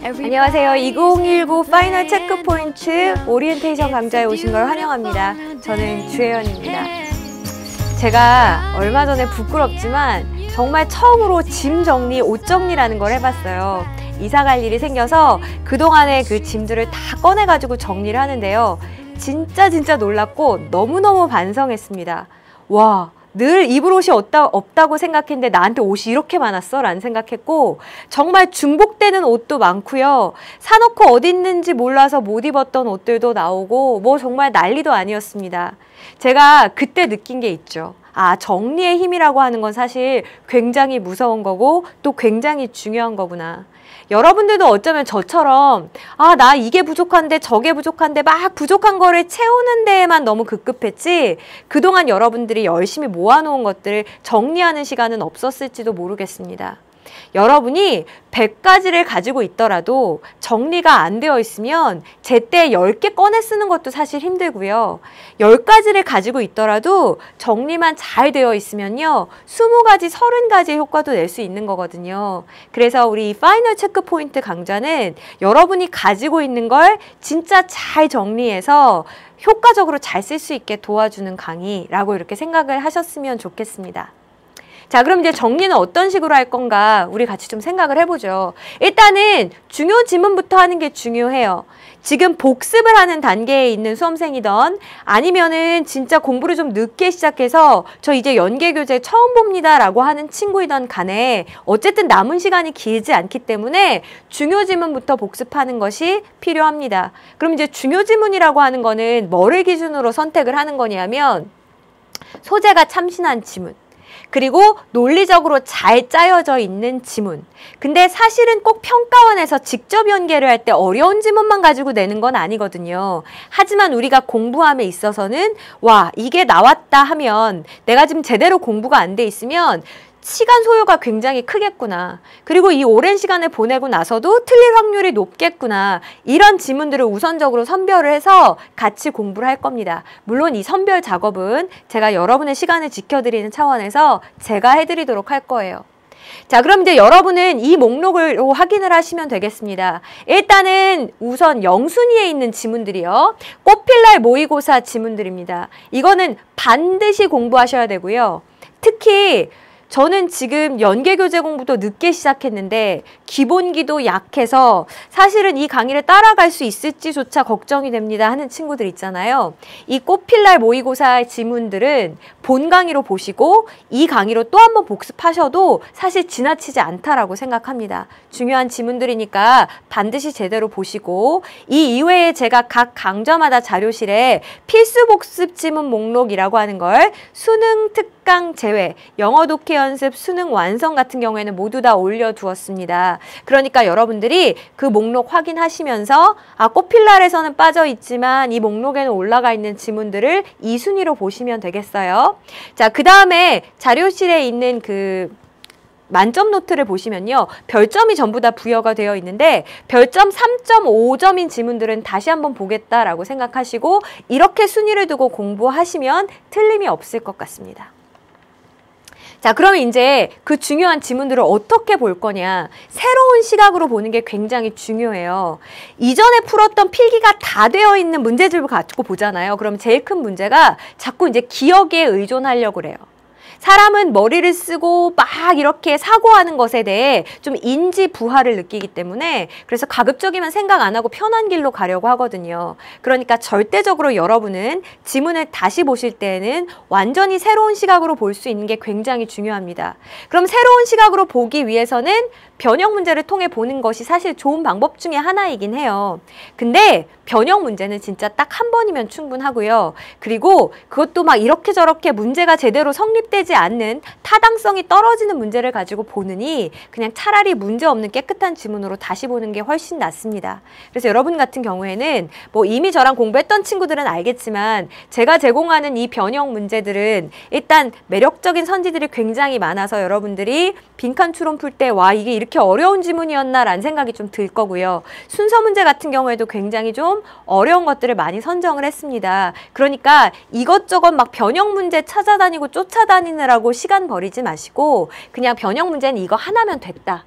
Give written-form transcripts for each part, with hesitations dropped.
안녕하세요. 2019 파이널 체크포인트 오리엔테이션 강좌에 오신 걸 환영합니다. 저는 주혜연입니다. 제가 얼마 전에 부끄럽지만 정말 처음으로 짐 정리, 옷 정리라는 걸 해봤어요. 이사 갈 일이 생겨서 그동안의 그 짐들을 다 꺼내가지고 정리를 하는데요. 진짜 놀랐고 너무너무 반성했습니다. 와, 늘 입을 옷이 없다고 생각했는데 나한테 옷이 이렇게 많았어? 라는 생각했고, 정말 중복되는 옷도 많고요. 사놓고 어디 있는지 몰라서 못 입었던 옷들도 나오고 뭐 정말 난리도 아니었습니다. 제가 그때 느낀 게 있죠. 아, 정리의 힘이라고 하는 건 사실 굉장히 무서운 거고 또 굉장히 중요한 거구나. 여러분들도 어쩌면 저처럼 아, 나 이게 부족한데 저게 부족한데 막 부족한 거를 채우는 데에만 너무 급급했지 그동안 여러분들이 열심히 모아놓은 것들을 정리하는 시간은 없었을지도 모르겠습니다. 여러분이 100가지를 가지고 있더라도 정리가 안 되어 있으면 제때 10개 꺼내 쓰는 것도 사실 힘들고요. 10가지를 가지고 있더라도 정리만 잘 되어 있으면요. 20가지, 30가지의 효과도 낼 수 있는 거거든요. 그래서 우리 파이널 체크포인트 강좌는 여러분이 가지고 있는 걸 진짜 잘 정리해서 효과적으로 잘 쓸 수 있게 도와주는 강의라고 이렇게 생각을 하셨으면 좋겠습니다. 자, 그럼 이제 정리는 어떤 식으로 할 건가 우리 같이 좀 생각을 해보죠. 일단은 중요 지문부터 하는 게 중요해요. 지금 복습을 하는 단계에 있는 수험생이던 아니면은 진짜 공부를 좀 늦게 시작해서 저 이제 연계교재 처음 봅니다 라고 하는 친구이던 간에 어쨌든 남은 시간이 길지 않기 때문에 중요 지문부터 복습하는 것이 필요합니다. 그럼 이제 중요 지문이라고 하는 거는 뭐를 기준으로 선택을 하는 거냐면 소재가 참신한 지문, 그리고 논리적으로 잘 짜여져 있는 지문. 근데 사실은 꼭 평가원에서 직접 연계를 할 때 어려운 지문만 가지고 내는 건 아니거든요. 하지만 우리가 공부함에 있어서는 와, 이게 나왔다 하면 내가 지금 제대로 공부가 안 돼 있으면 시간 소요가 굉장히 크겠구나. 그리고 이 오랜 시간을 보내고 나서도 틀릴 확률이 높겠구나. 이런 지문들을 우선적으로 선별을 해서 같이 공부를 할 겁니다. 물론 이 선별 작업은 제가 여러분의 시간을 지켜드리는 차원에서 제가 해드리도록 할 거예요. 자, 그럼 이제 여러분은 이 목록을 확인을 하시면 되겠습니다. 일단은 우선 영순위에 있는 지문들이요. 꽃필날 모의고사 지문들입니다. 이거는 반드시 공부하셔야 되고요. 특히 저는 지금 연계교재 공부도 늦게 시작했는데 기본기도 약해서 사실은 이 강의를 따라갈 수 있을지조차 걱정이 됩니다 하는 친구들 있잖아요. 이 꽃필날 모의고사 지문들은 본 강의로 보시고 이 강의로 또 한 번 복습하셔도 사실 지나치지 않다라고 생각합니다. 중요한 지문들이니까 반드시 제대로 보시고 이 이외에 제가 각 강좌마다 자료실에 필수 복습 지문 목록이라고 하는 걸 수능 특강 제외, 영어 독해 연습, 수능 완성 같은 경우에는 모두 다 올려두었습니다. 그러니까 여러분들이 그 목록 확인하시면서 아, 꽃필날에서는 빠져있지만 이 목록에는 올라가 있는 지문들을 이 순위로 보시면 되겠어요. 자, 그 다음에 자료실에 있는 그 만점 노트를 보시면요. 별점이 전부 다 부여가 되어 있는데 별점 3.5점인 지문들은 다시 한번 보겠다라고 생각하시고 이렇게 순위를 두고 공부하시면 틀림이 없을 것 같습니다. 자, 그럼 이제 그 중요한 지문들을 어떻게 볼 거냐. 새로운 시각으로 보는 게 굉장히 중요해요. 이전에 풀었던 필기가 다 되어 있는 문제집을 가지고 보잖아요. 그럼 제일 큰 문제가 자꾸 이제 기억에 의존하려고 그래요. 사람은 머리를 쓰고 막 이렇게 사고하는 것에 대해 좀 인지 부하를 느끼기 때문에 그래서 가급적이면 생각 안 하고 편한 길로 가려고 하거든요. 그러니까 절대적으로 여러분은 지문을 다시 보실 때에는 완전히 새로운 시각으로 볼 수 있는 게 굉장히 중요합니다. 그럼 새로운 시각으로 보기 위해서는 변형 문제를 통해 보는 것이 사실 좋은 방법 중에 하나이긴 해요. 근데 변형 문제는 진짜 딱 한 번이면 충분하고요. 그리고 그것도 막 이렇게 저렇게 문제가 제대로 성립되지 않는 타당성이 떨어지는 문제를 가지고 보느니 그냥 차라리 문제 없는 깨끗한 지문으로 다시 보는 게 훨씬 낫습니다. 그래서 여러분 같은 경우에는 뭐 이미 저랑 공부했던 친구들은 알겠지만 제가 제공하는 이 변형 문제들은 일단 매력적인 선지들이 굉장히 많아서 여러분들이 빈칸 추론 풀 때 와, 이게 이렇게 어려운 지문이었나 라는 생각이 좀 들 거고요. 순서 문제 같은 경우에도 굉장히 좀 어려운 것들을 많이 선정을 했습니다. 그러니까 이것저것 막 변형 문제 찾아다니고 쫓아다니느라고 시간 버리지 마시고 그냥 변형 문제는 이거 하나면 됐다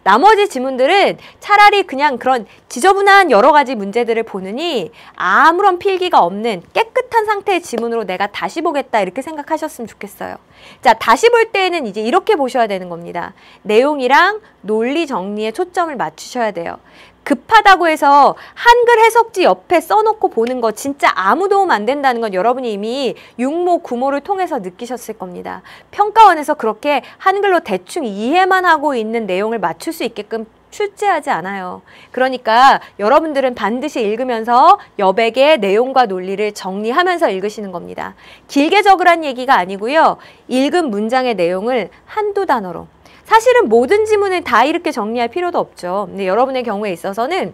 나머지 지문들은 차라리 그냥 그런 지저분한 여러 가지 문제들을 보느니 아무런 필기가 없는 깨끗한 상태의 지문으로 내가 다시 보겠다 이렇게 생각하셨으면 좋겠어요. 자, 다시 볼 때에는 이제 이렇게 보셔야 되는 겁니다. 내용이랑 논리 정리에 초점을 맞추셔야 돼요. 급하다고 해서 한글 해석지 옆에 써놓고 보는 거 진짜 아무 도움 안 된다는 건 여러분이 이미 육모, 구모를 통해서 느끼셨을 겁니다. 평가원에서 그렇게 한글로 대충 이해만 하고 있는 내용을 맞출 수 있게끔 출제하지 않아요. 그러니까 여러분들은 반드시 읽으면서 여백의 내용과 논리를 정리하면서 읽으시는 겁니다. 길게 적으란 얘기가 아니고요. 읽은 문장의 내용을 한두 단어로. 사실은 모든 지문을 다 이렇게 정리할 필요도 없죠. 근데 여러분의 경우에 있어서는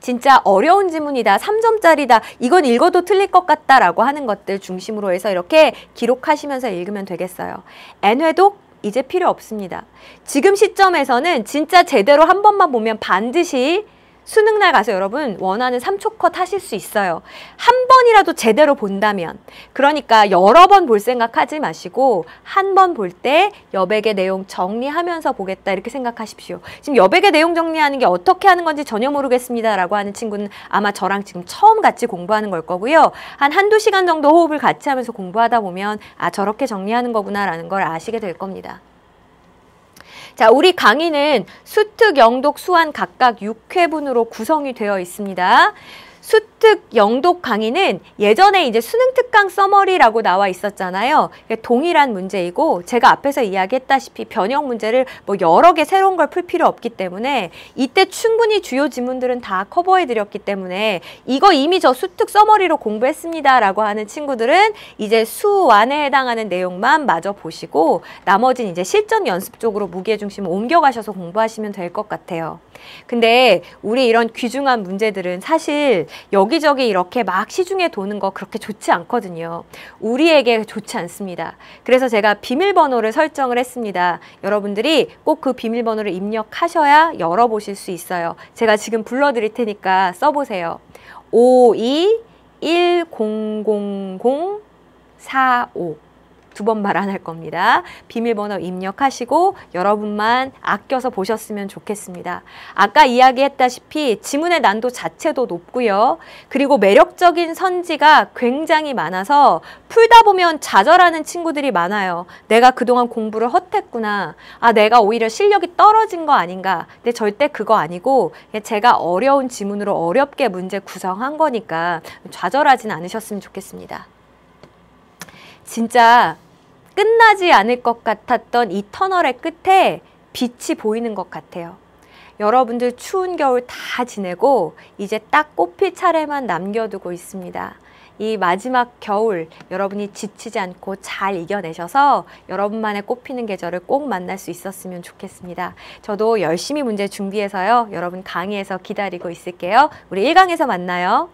진짜 어려운 지문이다, 3점짜리다, 이건 읽어도 틀릴 것 같다 라고 하는 것들 중심으로 해서 이렇게 기록하시면서 읽으면 되겠어요. N회독 이제 필요 없습니다. 지금 시점에서는 진짜 제대로 한 번만 보면 반드시 수능날 가서 여러분 원하는 3초 컷 하실 수 있어요. 한 번이라도 제대로 본다면. 그러니까 여러 번 볼 생각하지 마시고 한 번 볼 때 여백의 내용 정리하면서 보겠다 이렇게 생각하십시오. 지금 여백의 내용 정리하는 게 어떻게 하는 건지 전혀 모르겠습니다 라고 하는 친구는 아마 저랑 지금 처음 같이 공부하는 걸 거고요. 한두 시간 정도 호흡을 같이 하면서 공부하다 보면 아, 저렇게 정리하는 거구나 라는 걸 아시게 될 겁니다. 자, 우리 강의는 수특, 영독, 수완 각각 6회분으로 구성이 되어 있습니다. 수특, 영독 강의는 예전에 이제 수능 특강 서머리라고 나와 있었잖아요. 동일한 문제이고 제가 앞에서 이야기했다시피 변형 문제를 뭐 여러 개 새로운 걸 풀 필요 없기 때문에 이때 충분히 주요 지문들은 다 커버해 드렸기 때문에 이거 이미 저 수특 서머리로 공부했습니다 라고 하는 친구들은 이제 수완에 해당하는 내용만 마저 보시고 나머지는 이제 실전 연습 쪽으로 무게중심을 옮겨가셔서 공부하시면 될 것 같아요. 근데 우리 이런 귀중한 문제들은 사실 여기저기 이렇게 막 시중에 도는 거 그렇게 좋지 않거든요. 우리에게 좋지 않습니다. 그래서 제가 비밀번호를 설정을 했습니다. 여러분들이 꼭 그 비밀번호를 입력하셔야 열어보실 수 있어요. 제가 지금 불러드릴 테니까 써보세요. 52100045 두 번 말 안 할 겁니다. 비밀번호 입력하시고 여러분만 아껴서 보셨으면 좋겠습니다. 아까 이야기했다시피 지문의 난도 자체도 높고요. 그리고 매력적인 선지가 굉장히 많아서 풀다 보면 좌절하는 친구들이 많아요. 내가 그동안 공부를 헛했구나. 아, 내가 오히려 실력이 떨어진 거 아닌가. 근데 절대 그거 아니고 제가 어려운 지문으로 어렵게 문제 구성한 거니까 좌절하진 않으셨으면 좋겠습니다. 진짜 끝나지 않을 것 같았던 이 터널의 끝에 빛이 보이는 것 같아요. 여러분들 추운 겨울 다 지내고 이제 딱 꽃필 차례만 남겨두고 있습니다. 이 마지막 겨울 여러분이 지치지 않고 잘 이겨내셔서 여러분만의 꽃피는 계절을 꼭 만날 수 있었으면 좋겠습니다. 저도 열심히 문제 준비해서요. 여러분 강의에서 기다리고 있을게요. 우리 1강에서 만나요.